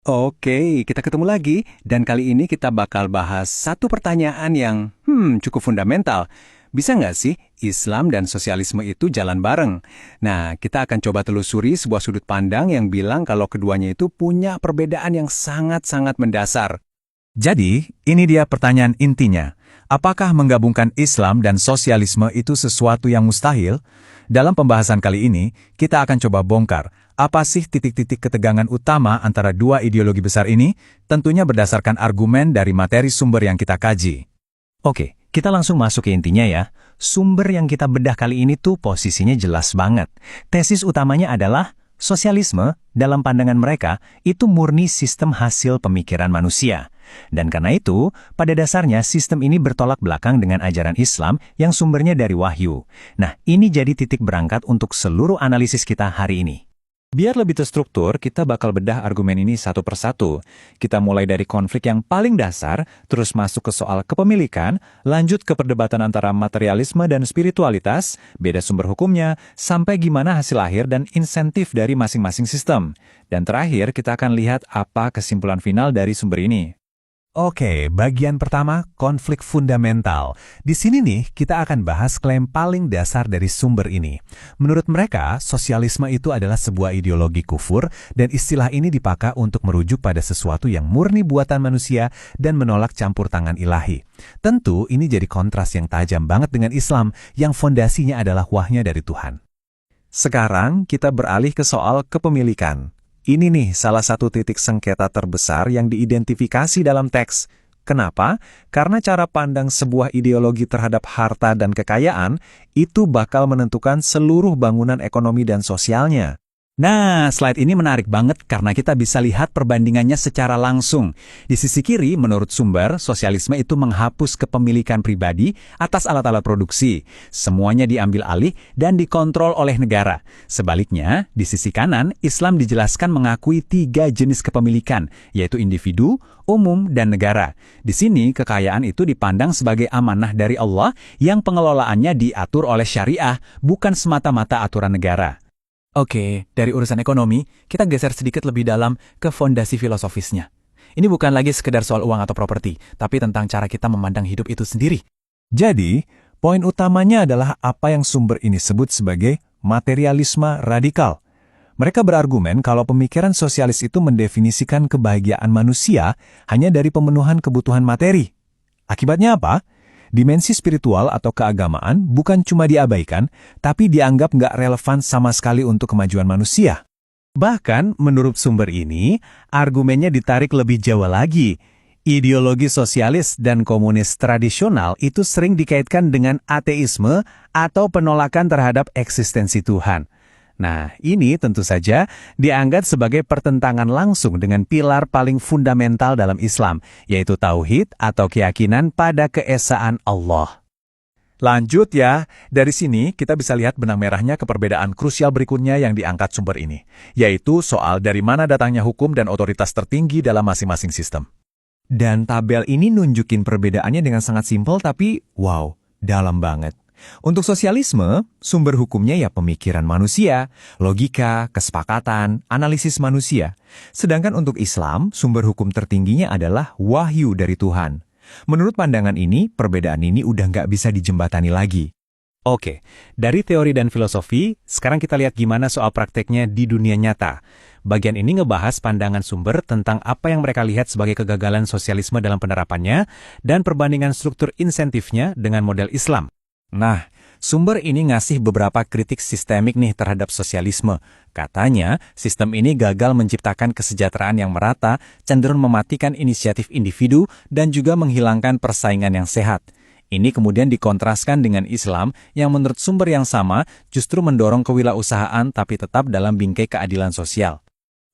Oke, kita ketemu lagi dan kali ini kita bakal bahas satu pertanyaan yang cukup fundamental. Bisa nggak sih Islam dan sosialisme itu jalan bareng? Nah, kita akan coba telusuri sebuah sudut pandang yang bilang kalau keduanya itu punya perbedaan yang sangat-sangat mendasar. Jadi, ini dia pertanyaan intinya. Apakah menggabungkan Islam dan sosialisme itu sesuatu yang mustahil? Dalam pembahasan kali ini, kita akan coba bongkar apa sih titik-titik ketegangan utama antara dua ideologi besar ini, tentunya berdasarkan argumen dari materi sumber yang kita kaji. Oke, kita langsung masuk ke intinya ya. Sumber yang kita bedah kali ini tuh posisinya jelas banget. Tesis utamanya adalah sosialisme dalam pandangan mereka itu murni sistem hasil pemikiran manusia. Dan karena itu, pada dasarnya sistem ini bertolak belakang dengan ajaran Islam yang sumbernya dari wahyu. Nah, ini jadi titik berangkat untuk seluruh analisis kita hari ini. Biar lebih terstruktur, kita bakal bedah argumen ini satu persatu. Kita mulai dari konflik yang paling dasar, terus masuk ke soal kepemilikan, lanjut ke perdebatan antara materialisme dan spiritualitas, beda sumber hukumnya, sampai gimana hasil akhir dan insentif dari masing-masing sistem. Dan terakhir, kita akan lihat apa kesimpulan final dari sumber ini. Oke, bagian pertama, konflik fundamental. Di sini nih, kita akan bahas klaim paling dasar dari sumber ini. Menurut mereka, sosialisme itu adalah sebuah ideologi kufur, dan istilah ini dipakai untuk merujuk pada sesuatu yang murni buatan manusia dan menolak campur tangan ilahi. Tentu, ini jadi kontras yang tajam banget dengan Islam, yang fondasinya adalah wahyu dari Tuhan. Sekarang, kita beralih ke soal kepemilikan. Ini nih salah satu titik sengketa terbesar yang diidentifikasi dalam teks. Kenapa? Karena cara pandang sebuah ideologi terhadap harta dan kekayaan itu bakal menentukan seluruh bangunan ekonomi dan sosialnya. Nah, slide ini menarik banget karena kita bisa lihat perbandingannya secara langsung. Di sisi kiri, menurut sumber, sosialisme itu menghapus kepemilikan pribadi atas alat-alat produksi. Semuanya diambil alih dan dikontrol oleh negara. Sebaliknya, di sisi kanan, Islam dijelaskan mengakui 3 jenis kepemilikan, yaitu individu, umum, dan negara. Di sini, kekayaan itu dipandang sebagai amanah dari Allah yang pengelolaannya diatur oleh syariah, bukan semata-mata aturan negara. Oke, dari urusan ekonomi, kita geser sedikit lebih dalam ke fondasi filosofisnya. Ini bukan lagi sekedar soal uang atau properti, tapi tentang cara kita memandang hidup itu sendiri. Jadi, poin utamanya adalah apa yang sumber ini sebut sebagai materialisme radikal. Mereka berargumen kalau pemikiran sosialis itu mendefinisikan kebahagiaan manusia hanya dari pemenuhan kebutuhan materi. Akibatnya apa? Dimensi spiritual atau keagamaan bukan cuma diabaikan, tapi dianggap nggak relevan sama sekali untuk kemajuan manusia. Bahkan, menurut sumber ini, argumennya ditarik lebih jauh lagi. Ideologi sosialis dan komunis tradisional itu sering dikaitkan dengan ateisme atau penolakan terhadap eksistensi Tuhan. Nah, ini tentu saja dianggap sebagai pertentangan langsung dengan pilar paling fundamental dalam Islam, yaitu tauhid atau keyakinan pada keesaan Allah. Lanjut ya, dari sini kita bisa lihat benang merahnya ke perbedaan krusial berikutnya yang diangkat sumber ini, yaitu soal dari mana datangnya hukum dan otoritas tertinggi dalam masing-masing sistem. Dan tabel ini nunjukin perbedaannya dengan sangat simpel tapi, wow, dalam banget. Untuk sosialisme, sumber hukumnya ya pemikiran manusia, logika, kesepakatan, analisis manusia. Sedangkan untuk Islam, sumber hukum tertingginya adalah wahyu dari Tuhan. Menurut pandangan ini, perbedaan ini udah nggak bisa dijembatani lagi. Oke, dari teori dan filosofi, sekarang kita lihat gimana soal prakteknya di dunia nyata. Bagian ini ngebahas pandangan sumber tentang apa yang mereka lihat sebagai kegagalan sosialisme dalam penerapannya dan perbandingan struktur insentifnya dengan model Islam. Nah, sumber ini ngasih beberapa kritik sistemik nih terhadap sosialisme. Katanya, sistem ini gagal menciptakan kesejahteraan yang merata, cenderung mematikan inisiatif individu, dan juga menghilangkan persaingan yang sehat. Ini kemudian dikontraskan dengan Islam yang menurut sumber yang sama justru mendorong kewirausahaan tapi tetap dalam bingkai keadilan sosial.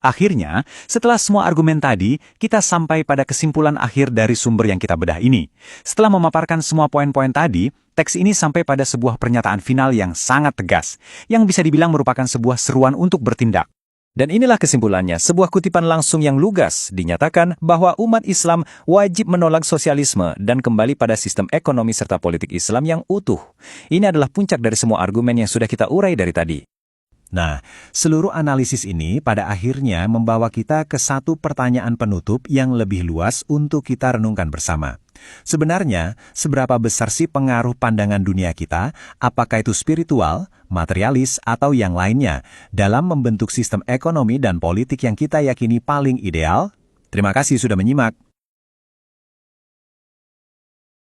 Akhirnya, setelah semua argumen tadi, kita sampai pada kesimpulan akhir dari sumber yang kita bedah ini. Setelah memaparkan semua poin-poin tadi, teks ini sampai pada sebuah pernyataan final yang sangat tegas, yang bisa dibilang merupakan sebuah seruan untuk bertindak. Dan inilah kesimpulannya, sebuah kutipan langsung yang lugas, dinyatakan bahwa umat Islam wajib menolak sosialisme dan kembali pada sistem ekonomi serta politik Islam yang utuh. Ini adalah puncak dari semua argumen yang sudah kita urai dari tadi. Nah, seluruh analisis ini pada akhirnya membawa kita ke satu pertanyaan penutup yang lebih luas untuk kita renungkan bersama. Sebenarnya, seberapa besar sih pengaruh pandangan dunia kita, apakah itu spiritual, materialis, atau yang lainnya, dalam membentuk sistem ekonomi dan politik yang kita yakini paling ideal? Terima kasih sudah menyimak.